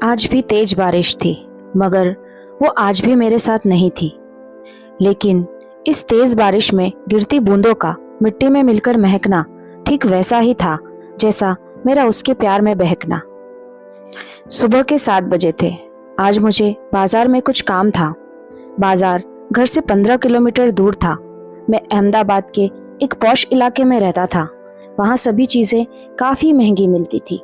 आज भी तेज बारिश थी, मगर वो आज भी मेरे साथ नहीं थी। लेकिन इस तेज बारिश में गिरती बूंदों का मिट्टी में मिलकर महकना ठीक वैसा ही था जैसा मेरा उसके प्यार में बहकना। सुबह के 7 बजे थे। आज मुझे बाजार में कुछ काम था। बाजार घर से 15 किलोमीटर दूर था। मैं अहमदाबाद के एक पॉश इलाके में रहता था। वहाँ सभी चीज़ें काफ़ी महंगी मिलती थी,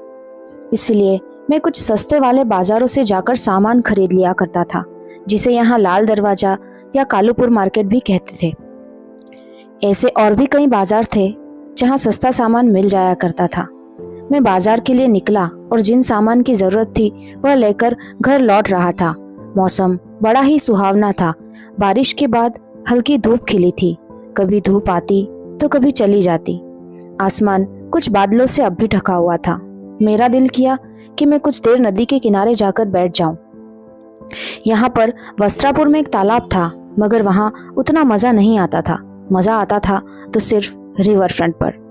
इसलिए मैं कुछ सस्ते वाले बाज़ारों से जाकर सामान खरीद लिया करता था, जिसे यहाँ लाल दरवाज़ा या कालूपुर मार्केट भी कहते थे। ऐसे और भी कई बाज़ार थे जहाँ सस्ता सामान मिल जाया करता था। मैं बाज़ार के लिए निकला और जिन सामान की ज़रूरत थी वह लेकर घर लौट रहा था। मौसम बड़ा ही सुहावना था। बारिश के बाद हल्की धूप खिली थी। कभी धूप आती तो कभी चली जाती। आसमान कुछ बादलों से अब भी ढका हुआ था। मेरा दिल किया कि मैं कुछ देर नदी के किनारे जाकर बैठ जाऊं। यहाँ पर वस्त्रापुर में एक तालाब था, मगर वहाँ उतना मज़ा नहीं आता था। मज़ा आता था तो सिर्फ रिवर फ्रंट पर।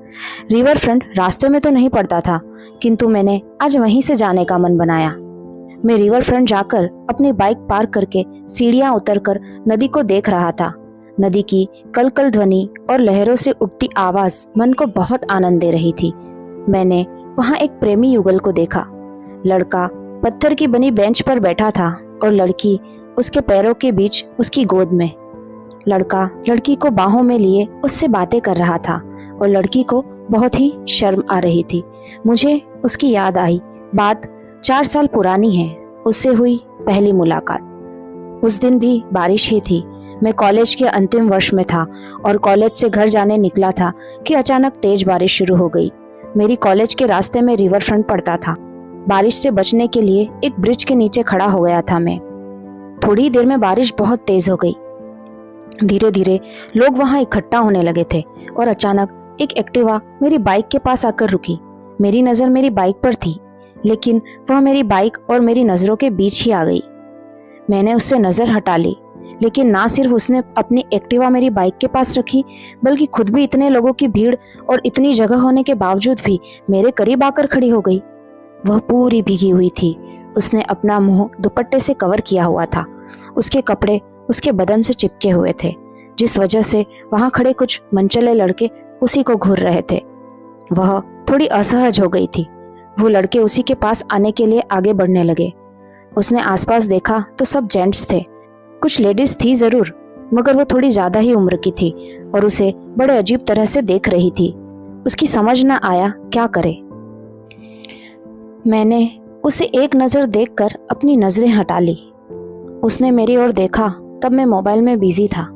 रिवर फ्रंट रास्ते में तो नहीं पड़ता था, किंतु मैंने आज वहीं से जाने का मन बनाया। मैं रिवर फ्रंट जाकर अपनी बाइक पार्क करके सीढ़ियाँ उतरकर नदी को देख रहा था। नदी की कलकल ध्वनि और लहरों से उठती आवाज़ मन को बहुत आनंद दे रही थी। मैंने वहाँ एक प्रेमी युगल को देखा। लड़का पत्थर की बनी बेंच पर बैठा था और लड़की उसके पैरों के बीच उसकी गोद में। लड़का लड़की को बाहों में लिए उससे बातें कर रहा था और लड़की को बहुत ही शर्म आ रही थी। मुझे उसकी याद आई। बात 4 साल पुरानी है, उससे हुई पहली मुलाकात। उस दिन भी बारिश ही थी। मैं कॉलेज के अंतिम वर्ष में था और कॉलेज से घर जाने निकला था कि अचानक तेज बारिश शुरू हो गई। मेरी कॉलेज के रास्ते में रिवर फ्रंट पड़ता था। बारिश से बचने के लिए एक ब्रिज के नीचे खड़ा हो गया था मैं। थोड़ी देर में बारिश बहुत तेज हो गई। धीरे धीरे लोग वहां इकट्ठा होने लगे थे और अचानक एक एक्टिवा मेरी बाइक के पास आकर रुकी। मेरी नज़र मेरी बाइक पर थी, लेकिन वह मेरी बाइक और मेरी नज़रों के बीच ही आ गई। मैंने उससे नज़र हटा ली, लेकिन ना सिर्फ उसने अपनी एक्टिवा मेरी बाइक के पास रखी, बल्कि खुद भी इतने लोगों की भीड़ और इतनी जगह होने के बावजूद भी मेरे करीब आकर खड़ी हो गई। वह पूरी भीगी हुई थी। उसने अपना मुंह दुपट्टे से कवर किया हुआ था। उसके कपड़े उसके बदन से चिपके हुए थे, जिस वजह से वहां खड़े कुछ मनचले लड़के उसी को घूर रहे थे। वह थोड़ी असहज हो गई थी। वो लड़के उसी के पास आने के लिए आगे बढ़ने लगे। उसने आसपास देखा तो सब जेंट्स थे। कुछ लेडीज थी जरूर, मगर वो थोड़ी ज्यादा ही उम्र की थी और उसे बड़े अजीब तरह से देख रही थी। उसकी समझ न आया क्या करे। मैंने उसे एक नज़र देखकर अपनी नज़रें हटा ली। उसने मेरी ओर देखा, तब मैं मोबाइल में बिजी था।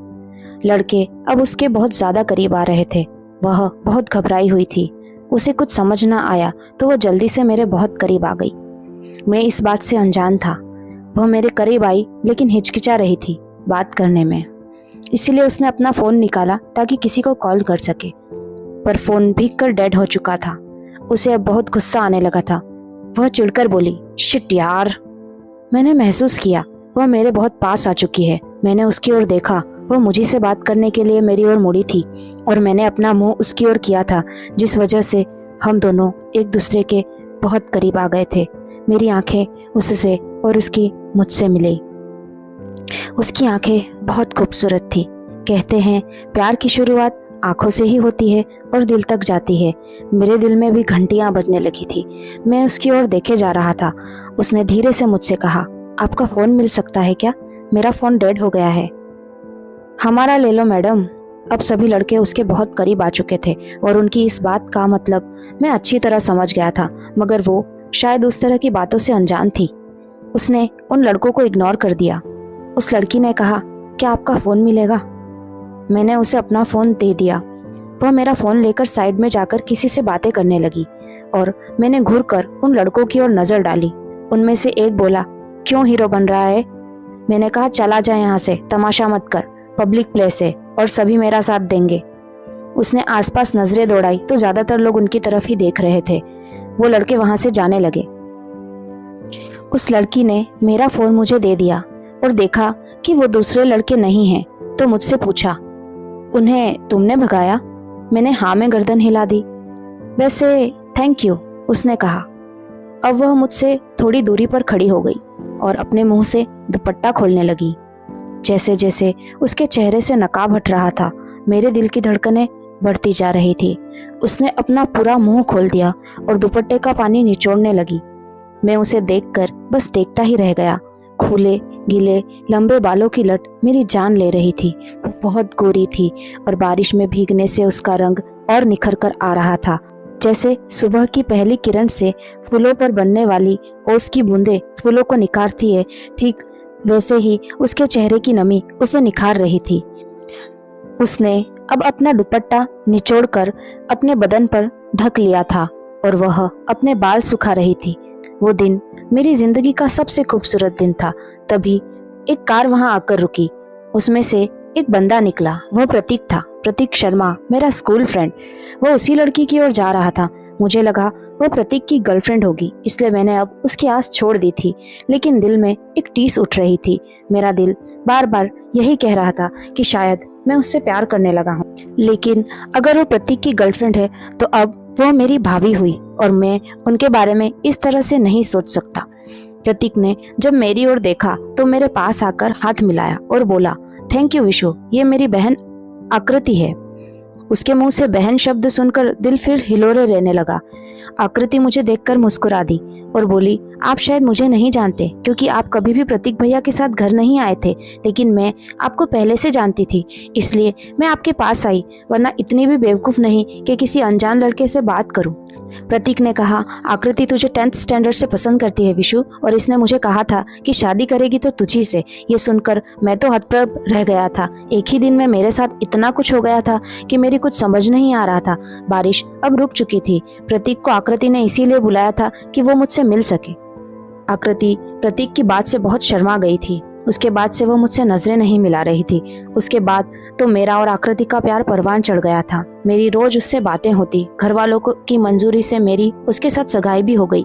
लड़के अब उसके बहुत ज़्यादा करीब आ रहे थे। वह बहुत घबराई हुई थी। उसे कुछ समझ ना आया तो वह जल्दी से मेरे बहुत करीब आ गई। मैं इस बात से अनजान था। वह मेरे करीब आई, लेकिन हिचकिचा रही थी बात करने में। इसीलिए उसने अपना फ़ोन निकाला ताकि किसी को कॉल कर सके, पर फ़ोन भीग कर डेड हो चुका था। उसे अब बहुत गुस्सा आने लगा था। वह चिढ़कर बोली, शिट यार। मैंने महसूस किया वह मेरे बहुत पास आ चुकी है। मैंने उसकी ओर देखा। वह मुझे से बात करने के लिए मेरी ओर मुड़ी थी और मैंने अपना मुंह उसकी ओर किया था, जिस वजह से हम दोनों एक दूसरे के बहुत करीब आ गए थे। मेरी आंखें उससे और उसकी मुझसे मिली। उसकी आंखें बहुत खूबसूरत थी। कहते हैं प्यार की शुरुआत आंखों से ही होती है और दिल तक जाती है। मेरे दिल में भी घंटियां बजने लगी थी। मैं उसकी ओर देखे जा रहा था। उसने धीरे से मुझसे कहा, आपका फ़ोन मिल सकता है क्या? मेरा फ़ोन डेड हो गया है। हमारा ले लो मैडम। अब सभी लड़के उसके बहुत करीब आ चुके थे और उनकी इस बात का मतलब मैं अच्छी तरह समझ गया था, मगर वो शायद उस तरह की बातों से अनजान थी। उसने उन लड़कों को इग्नोर कर दिया। उस लड़की ने कहा, क्या आपका फ़ोन मिलेगा? मैंने उसे अपना फ़ोन दे दिया। वह मेरा फ़ोन लेकर साइड में जाकर किसी से बातें करने लगी और मैंने घूरकर उन लड़कों की ओर नज़र डाली। उनमें से एक बोला, क्यों हीरो बन रहा है? मैंने कहा, चला जा यहाँ से, तमाशा मत कर, पब्लिक प्लेस है और सभी मेरा साथ देंगे। उसने आसपास नज़रें दौड़ाई तो ज़्यादातर लोग उनकी तरफ ही देख रहे थे। वो लड़के वहाँ से जाने लगे। उस लड़की ने मेरा फ़ोन मुझे दे दिया और देखा कि वो दूसरे लड़के नहीं हैं, तो मुझसे पूछा, उन्हें तुमने भगाया? मैंने हाँ में गर्दन हिला दी। वैसे थैंक यू, उसने कहा। अब वह मुझसे थोड़ी दूरी पर खड़ी हो गई और अपने मुंह से दुपट्टा खोलने लगी। जैसे जैसे उसके चेहरे से नकाब हट रहा था, मेरे दिल की धड़कनें बढ़ती जा रही थी। उसने अपना पूरा मुंह खोल दिया और दुपट्टे का पानी निचोड़ने लगी। मैं उसे देखकर बस देखता ही रह गया। खुले गीले लंबे बालों की लट मेरी जान ले रही थी। वो बहुत गोरी थी और बारिश में भीगने से उसका रंग और निखर कर आ रहा था। जैसे सुबह की पहली किरण से फूलों पर बनने वाली ओस की बूंदें फूलों को निखारती है, ठीक वैसे ही उसके चेहरे की नमी उसे निखार रही थी। उसने अब अपना दुपट्टा निचोड़कर अपने बदन पर ढक लिया था और वह अपने बाल सुखा रही थी। वो दिन मेरी जिंदगी का सबसे खूबसूरत दिन था। तभी एक कार वहां आकर रुकी। उसमें से एक बंदा निकला। वह प्रतीक था, प्रतीक शर्मा, मेरा स्कूल फ्रेंड। वह उसी लड़की की ओर जा रहा था। मुझे लगा वह प्रतीक की गर्लफ्रेंड होगी, इसलिए मैंने अब उसकी आस छोड़ दी थी। लेकिन दिल में एक टीस उठ रही थी। मेरा दिल बार बार यही कह रहा था कि शायद मैं उससे प्यार करने लगा हूँ। लेकिन अगर वो प्रतीक की गर्लफ्रेंड है तो अब वह मेरी भाभी हुई और मैं उनके बारे में इस तरह से नहीं सोच सकता। प्रतीक ने जब मेरी ओर देखा तो मेरे पास आकर हाथ मिलाया और बोला, थैंक यू विशु, ये मेरी बहन आकृति है। उसके मुंह से बहन शब्द सुनकर दिल फिर हिलोरे रहने लगा। आकृति मुझे देखकर मुस्कुरा दी और बोली, आप शायद मुझे नहीं जानते क्योंकि आप कभी भी प्रतीक भैया के साथ घर नहीं आए थे, लेकिन मैं आपको पहले से जानती थी, इसलिए मैं आपके पास आई, वरना इतनी भी बेवकूफ़ नहीं कि किसी अनजान लड़के से बात करूं। प्रतीक ने कहा, आकृति तुझे 10th स्टैंडर्ड से पसंद करती है विशु, और इसने मुझे कहा था कि शादी करेगी तो तुझी से। ये सुनकर मैं तो हतप्रभ रह गया था। एक ही दिन में मेरे साथ इतना कुछ हो गया था कि मेरी कुछ समझ नहीं आ रहा था। बारिश अब रुक चुकी थी। प्रतीक को आकृति ने इसीलिए बुलाया था कि वो मुझसे मिल सके। आकृति प्रतीक की बात से बहुत शर्मा गई थी। उसके बाद से वो मुझसे नजरें नहीं मिला रही थी। उसके बाद तो मेरा और आकृति का प्यार परवान चढ़ गया था। मेरी रोज उससे बातें होती। घर वालों की मंजूरी से मेरी उसके साथ सगाई भी हो गई।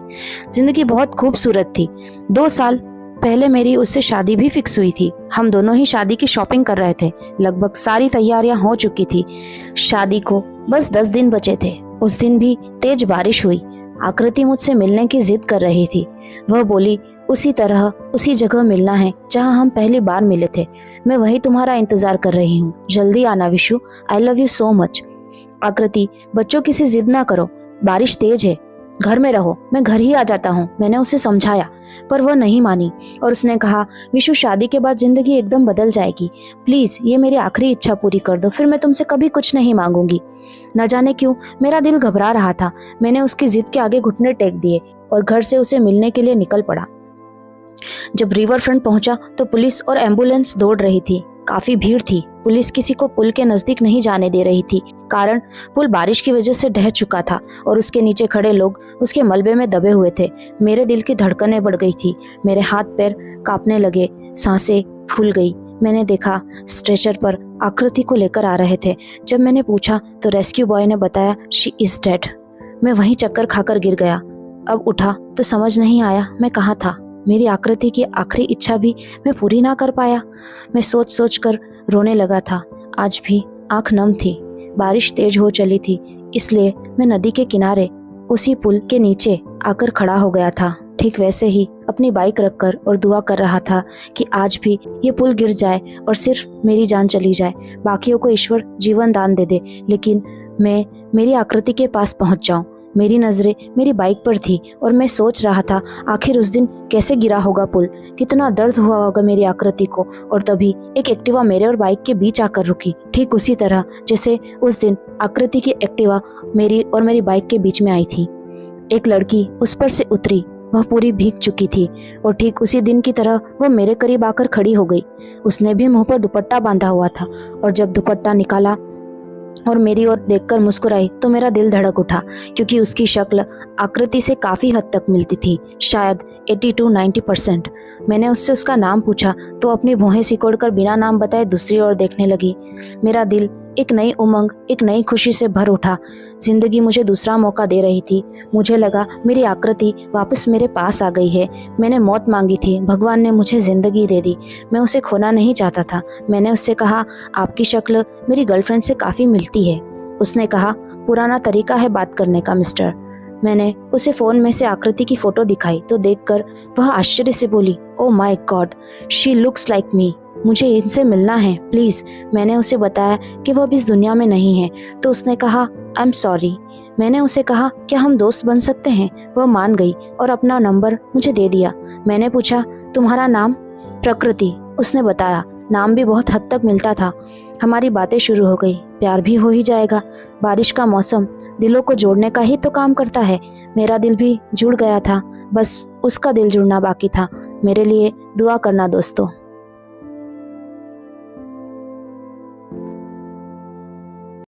जिंदगी बहुत खूबसूरत थी। 2 साल पहले मेरी उससे शादी भी फिक्स हुई थी। हम दोनों ही शादी की शॉपिंग कर रहे थे। लगभग सारी तैयारियां हो चुकी थी। शादी को बस 10 दिन बचे थे। उस दिन भी तेज बारिश हुई। आकृति मुझसे मिलने की जिद कर रही थी। वह बोली, उसी तरह उसी जगह मिलना है जहां हम पहली बार मिले थे। मैं वही तुम्हारा इंतजार कर रही हूँ। जल्दी आना Vishu, I love you so much. आकृति, बच्चों किसी जिद ना करो, बारिश तेज है, घर में रहो, मैं घर ही आ जाता हूँ। मैंने उसे समझाया पर वह नहीं मानी और उसने कहा, विशु शादी के बाद जिंदगी एकदम बदल जाएगी। प्लीज ये मेरी आखिरी इच्छा पूरी कर दो, फिर मैं तुमसे कभी कुछ नहीं मांगूंगी। न जाने क्यों मेरा दिल घबरा रहा था। मैंने उसकी जिद के आगे घुटने टेक दिए और घर से उसे मिलने के लिए निकल पड़ा। जब रिवर फ्रंट पहुंचा तो पुलिस और एम्बुलेंस दौड़ रही थी। काफी भीड़ थी। पुलिस किसी को पुल के नजदीक नहीं जाने दे रही थी, कारण पुल बारिश की वजह से ढह चुका था और उसके नीचे खड़े लोग उसके मलबे में दबे हुए थे। मेरे दिल की धड़कनें बढ़ गई थी। मेरे हाथ पैर कांपने लगे, सांसें फूल गई। मैंने देखा स्ट्रेचर पर आकृति को लेकर आ रहे थे। जब मैंने पूछा तो रेस्क्यू बॉय ने बताया, शी इज डेड। मैं वहीं चक्कर खाकर गिर गया। अब उठा तो समझ नहीं आया मैं कहाँ था। मेरी आकृति की आखिरी इच्छा भी मैं पूरी ना कर पाया। मैं सोच सोच कर रोने लगा था। आज भी आंख नम थी। बारिश तेज हो चली थी, इसलिए मैं नदी के किनारे उसी पुल के नीचे आकर खड़ा हो गया था। ठीक वैसे ही अपनी बाइक रखकर और दुआ कर रहा था कि आज भी ये पुल गिर जाए और सिर्फ मेरी जान चली जाए, बाकियों को ईश्वर जीवन दान दे दे, लेकिन मैं मेरी आकृति के पास पहुंच जाऊं। मेरी नजरें मेरी बाइक पर थी और मैं सोच रहा था आखिर उस दिन कैसे गिरा होगा पुल, कितना दर्द हुआ होगा मेरी आकृति को। और तभी एक एक्टिवा मेरे और बाइक के बीच आकर रुकी, ठीक उसी तरह जैसे उस दिन आकृति की एक्टिवा मेरी और मेरी बाइक के बीच में आई थी। एक लड़की उस पर से उतरी। वह पूरी भीग चुकी थी और ठीक उसी दिन की तरह वह मेरे करीब आकर खड़ी हो गई। उसने भी मुंह पर दुपट्टा बांधा हुआ था और जब दुपट्टा निकाला और मेरी ओर देखकर मुस्कुराई तो मेरा दिल धड़क उठा, क्योंकि उसकी शक्ल आकृति से काफ़ी हद तक मिलती थी, शायद 80-90%। मैंने उससे उसका नाम पूछा तो अपनी भौहें सिकोड़कर बिना नाम बताए दूसरी ओर देखने लगी। मेरा दिल एक नई उमंग, एक नई खुशी से भर उठा। जिंदगी मुझे दूसरा मौका दे रही थी। मुझे लगा मेरी आकृति वापस मेरे पास आ गई है। मैंने मौत मांगी थी, भगवान ने मुझे जिंदगी दे दी। मैं उसे खोना नहीं चाहता था। मैंने उससे कहा, आपकी शक्ल मेरी गर्लफ्रेंड से काफ़ी मिलती है। उसने कहा, पुराना तरीका है बात करने का मिस्टर। मैंने उसे फ़ोन में से आकृति की फ़ोटो दिखाई तो देखकर वह आश्चर्य से बोली, oh my God, she looks like me, मुझे इनसे मिलना है प्लीज़। मैंने उसे बताया कि वह अब इस दुनिया में नहीं है तो उसने कहा, आई एम सॉरी। मैंने उसे कहा, क्या हम दोस्त बन सकते हैं? वह मान गई और अपना नंबर मुझे दे दिया। मैंने पूछा, तुम्हारा नाम? प्रकृति, उसने बताया। नाम भी बहुत हद तक मिलता था। हमारी बातें शुरू हो गई, प्यार भी हो ही जाएगा। बारिश का मौसम दिलों को जोड़ने का ही तो काम करता है। मेरा दिल भी जुड़ गया था, बस उसका दिल जुड़ना बाकी था। मेरे लिए दुआ करना दोस्तों।